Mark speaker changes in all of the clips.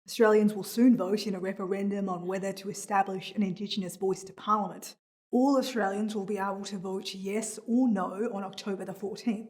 Speaker 1: Australians will soon vote in a referendum on whether to establish an Indigenous voice to Parliament. All Australians will be able to vote yes or no on October the 14th.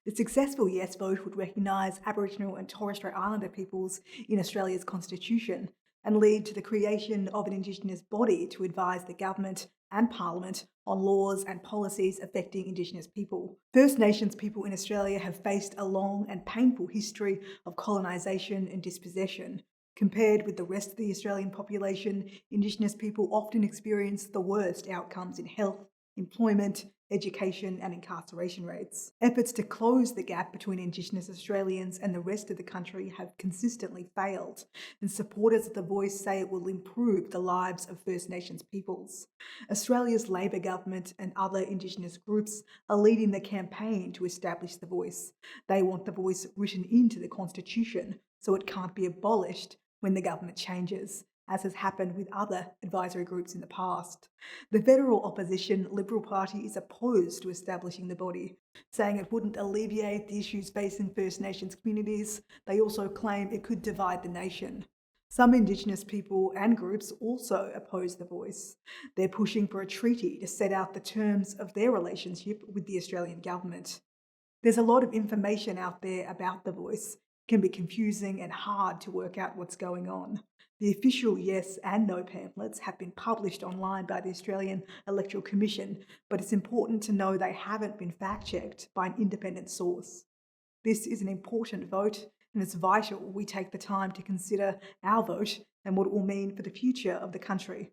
Speaker 1: The successful yes vote would recognise Aboriginal and Torres Strait Islander peoples in Australia's constitution and lead to the creation of an Indigenous body to advise the government and Parliament on laws and policies affecting Indigenous people. First Nations people in Australia have faced a long and painful history of colonisation and dispossession. Compared with the rest of the Australian population, Indigenous people often experience the worst outcomes in health, employment, education, and incarceration rates. Efforts to close the gap between Indigenous Australians and the rest of the country have consistently failed, and supporters of the voice say it will improve the lives of First Nations peoples. Australia's Labor government and other Indigenous groups are leading the campaign to establish the voice. They want the voice written into the Constitution so it can't be abolished when the government changes, as has happened with other advisory groups in the past. The federal opposition Liberal Party is opposed to establishing the body, saying it wouldn't alleviate the issues facing First Nations communities. They also claim it could divide the nation. Some Indigenous people and groups also oppose the voice. They're pushing for a treaty to set out the terms of their relationship with the Australian government. There's a lot of information out there about the voice. It can be confusing and hard to work out what's going on. The official yes and no pamphlets have been published online by the Australian Electoral Commission, but it's important to know they haven't been fact-checked by an independent source. This is an important vote, and it's vital we take the time to consider our vote and what it will mean for the future of the country.